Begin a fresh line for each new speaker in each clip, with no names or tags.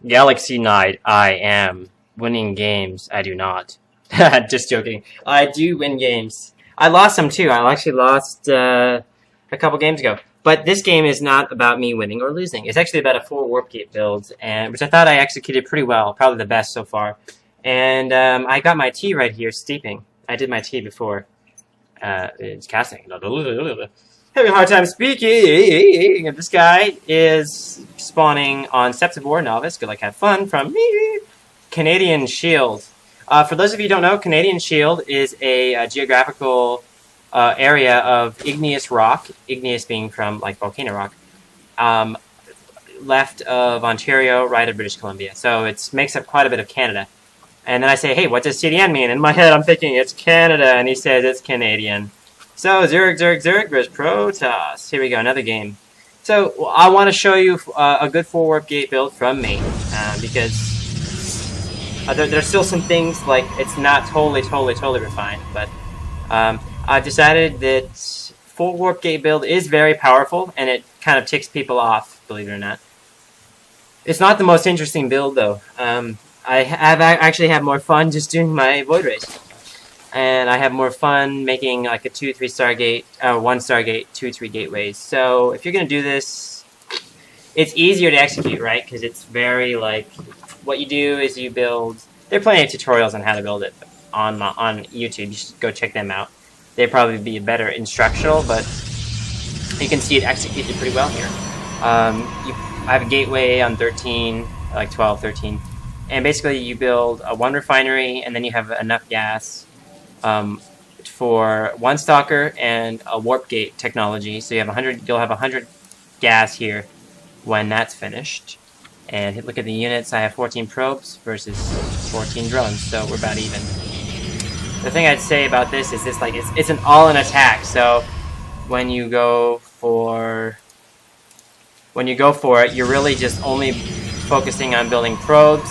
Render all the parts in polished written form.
Galaxy Knight, I am. Winning games, I do not. Just joking. I do win games. I lost some too. I actually lost a couple games ago. But this game is not about me winning or losing. It's actually about a 4 warp gate build, and which I thought I executed pretty well, probably the best so far. And I got my tea right here steeping. I did my tea before. It's casting. Having a hard time speaking. This guy is spawning on Steppes PvT Novice. Good luck, have fun from me. Canadian Shield. For those of you who don't know, Canadian Shield is a geographical area of igneous rock. Igneous being from like volcano rock. Left of Ontario, right of British Columbia. So it makes up quite a bit of Canada. And then I say, hey, what does CDN mean? In my head, I'm thinking it's Canada, and he says it's Canadian. So, Zurich versus Protoss. Here we go, another game. So, I want to show you a good 4 warp gate build from me, because there's still some things, like, it's not totally refined, but I've decided that 4 warp gate build is very powerful, and it kind of ticks people off, believe it or not. It's not the most interesting build, though. I actually have more fun just doing my Void Race. And I have more fun making like a 2-3 Stargate, 1 Stargate, 2-3 gateways. So if you're going to do this, it's easier to execute, right? Because it's very like, what you do is you build, there are plenty of tutorials on how to build it on YouTube. You should go check them out. They'd probably be better instructional, but you can see it executed pretty well here. I have a gateway on 13, like 12, 13. And basically you build a 1 refinery, and then you have enough gas for 1 stalker and a warp gate technology. So you have 100. You'll have 100 gas here when that's finished. And look at the units. I have 14 probes versus 14 drones, so we're about even. The thing I'd say about this is like it's an all-in attack. So when you go for it, you're really just only focusing on building probes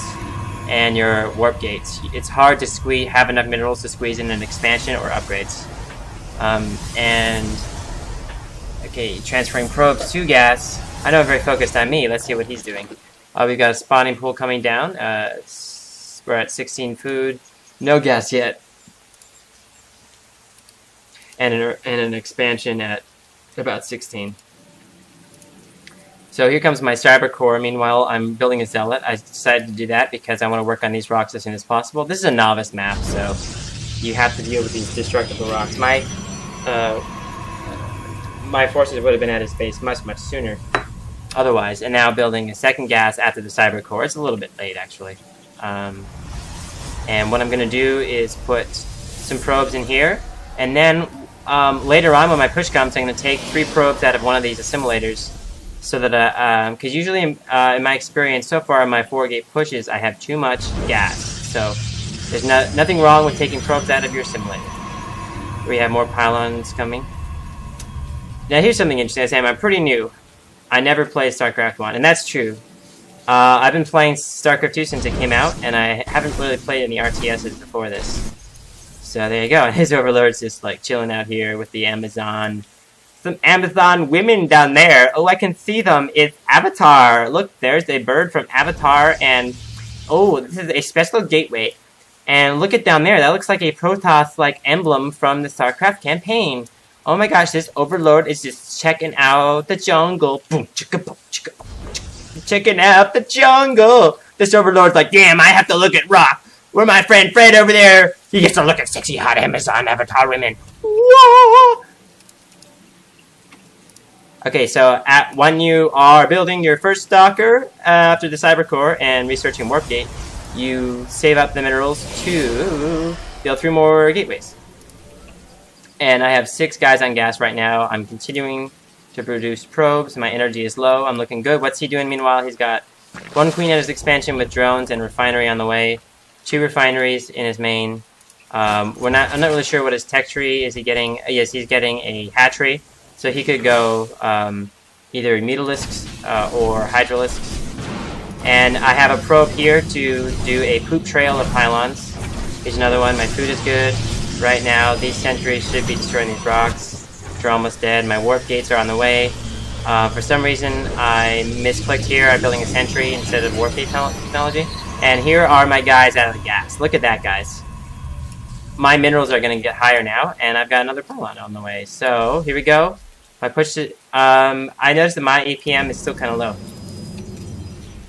and your warp gates. It's hard to have enough minerals to squeeze in an expansion or upgrades. Okay, transferring probes to gas. I know, very focused on me. Let's see what he's doing. We've got a spawning pool coming down. We're at 16 food. No gas yet. And an expansion at about 16. So here comes my cyber core. Meanwhile, I'm building a zealot. I decided to do that because I want to work on these rocks as soon as possible. This is a novice map, so you have to deal with these destructible rocks. My forces would have been at his base much sooner otherwise. And now building a second gas after the cyber core. It's a little bit late, actually. And what I'm going to do is put some probes in here. And then later on, when my push comes, I'm going to take 3 probes out of one of these assimilators. So that, because usually in my experience so far in my 4-gate pushes, I have too much gas. So there's nothing wrong with taking probes out of your simulator. We have more pylons coming. Now here's something interesting. Sam, I'm pretty new. I never played Starcraft 1, and that's true. I've been playing Starcraft 2 since it came out, and I haven't really played any RTSs before this. So there you go. And his overlord's just like chilling out here with the Amazon. Some Amazon women down there. Oh, I can see them. It's Avatar. Look, there's a bird from Avatar, and oh, this is a special gateway. And look at down there. That looks like a Protoss like emblem from the StarCraft campaign. Oh my gosh, this overlord is just checking out the jungle. Boom, chicka, boom, chicka, boom, chicka. Checking out the jungle. This overlord's like, damn, I have to look at rock. Where my friend Fred over there, he gets to look at sexy hot Amazon Avatar women. Whoa! Okay, so when you are building your first stalker after the cyber core and researching warp gate, you save up the minerals to build 3 more gateways. And I have 6 guys on gas right now. I'm continuing to produce probes. My energy is low. I'm looking good. What's he doing meanwhile? He's got 1 queen at his expansion with drones and refinery on the way. 2 refineries in his main. I'm not really sure what his tech tree is. He getting? Yes, he's getting a hatchery. So he could go either Mutalisks or Hydralisks. And I have a probe here to do a poop trail of pylons. Here's another one. My food is good right now. These sentries should be destroying these rocks. They're almost dead. My warp gates are on the way. For some reason, I misclicked here. I'm building a sentry instead of warp gate technology. And here are my guys out of the gas. Look at that, guys. My minerals are going to get higher now, and I've got another pylon on the way. So, here we go. I pushed it. I noticed that my APM is still kind of low.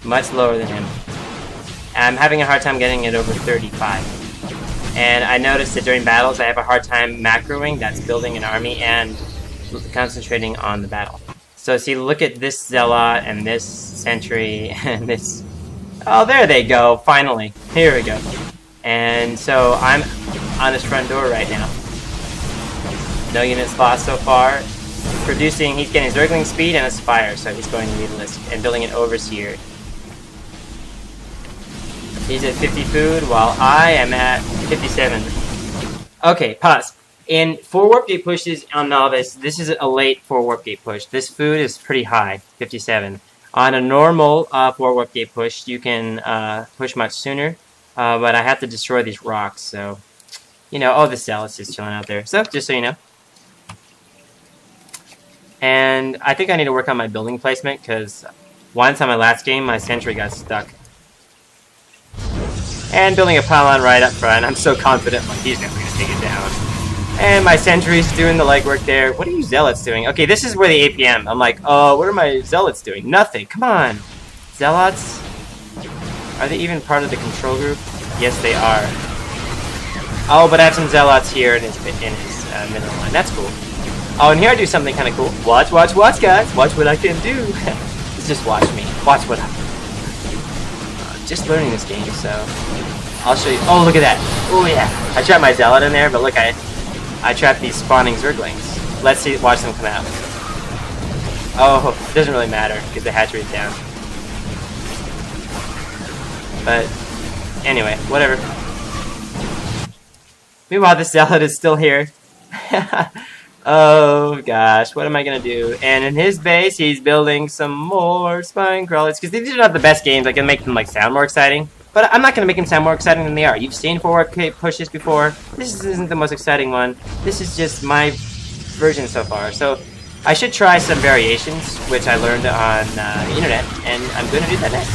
Much lower than him. I'm having a hard time getting it over 35. And I noticed that during battles, I have a hard time macroing. That's building an army and concentrating on the battle. So, see, look at this Zealot and this Sentry and this... Oh, there they go, finally. Here we go. And so, I'm on his front door right now. No units lost so far. Producing, he's getting Zergling speed and a Spire, so he's going to need a list and building an Overseer. He's at 50 food, while I am at 57. Okay, pause. In 4 warp gate pushes on Novice, this is a late 4 warp gate push. This food is pretty high, 57. On a normal 4 warp gate push, you can push much sooner, but I have to destroy these rocks, so... You know, oh, the Zealot's just chilling out there. So, just so you know. And I think I need to work on my building placement, because once on my last game, my sentry got stuck. And building a pylon right up front. I'm so confident, like, he's never going to take it down. And my sentry's doing the legwork there. What are you Zealots doing? Okay, this is where the APM. I'm like, oh, what are my Zealots doing? Nothing. Come on. Zealots? Are they even part of the control group? Yes, they are. Oh, but I have some Zealots here in his middle line. That's cool. Oh, and here I do something kind of cool. Watch, watch, watch, guys. Watch what I can do. Just watch me. Watch what I can do. Just learning this game, so... I'll show you. Oh, look at that. Oh, yeah. I trapped my Zealot in there, but look, I trapped these spawning Zerglings. Let's see, watch them come out. Oh, it doesn't really matter, because the hatchery is down. But, anyway, whatever. Meanwhile, this Zealot is still here. Oh, gosh, what am I going to do? And in his base, he's building some more spine crawlers, because these are not the best games. I can make them, like, sound more exciting. But I'm not going to make them sound more exciting than they are. You've seen 4 warp gate pushes before. This isn't the most exciting one. This is just my version so far. So I should try some variations, which I learned on the internet, and I'm going to do that next.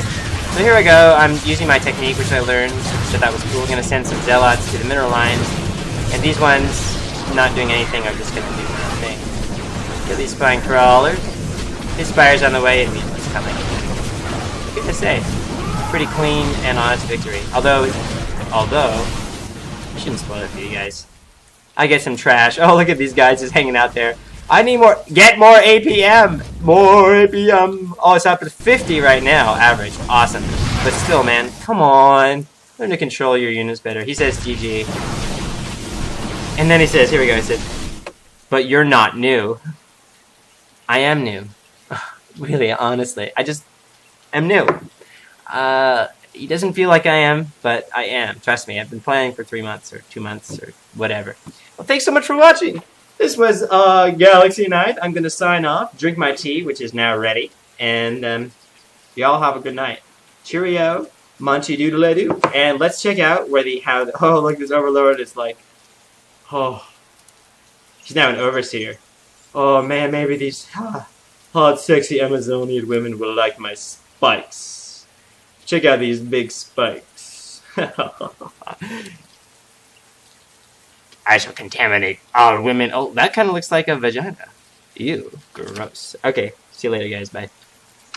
So here I go. I'm using my technique, which I learned, so that was cool. I'm going to send some Zealots to the mineral lines. And these ones, not doing anything, are just going to do their own thing. Get these spine crawlers. His Spire's on the way, and Meatloaf's coming. What can I say? Pretty clean and honest victory. Although, I shouldn't spoil it for you guys. I get some trash. Oh, look at these guys just hanging out there. I need more. Get more APM. More APM. Oh, it's up to 50 right now, average. Awesome. But still, man, come on. Learn to control your units better. He says GG. And then he says, here we go. He said, but you're not new. I am new. Really, honestly. I just am new. He doesn't feel like I am, but I am. Trust me, I've been playing for 3 months or 2 months or whatever. Well, thanks so much for watching. This was Galaxy Night. I'm going to sign off, drink my tea, which is now ready, and y'all have a good night. Cheerio, munchy doodle-doo, and let's check out where oh, look, this Overlord is like, oh, he's now an Overseer. Oh man, maybe these hot, sexy Amazonian women will like my spikes. Check out these big spikes. I shall contaminate all women. Oh, that kind of looks like a vagina. Ew, gross. Okay, see you later, guys. Bye.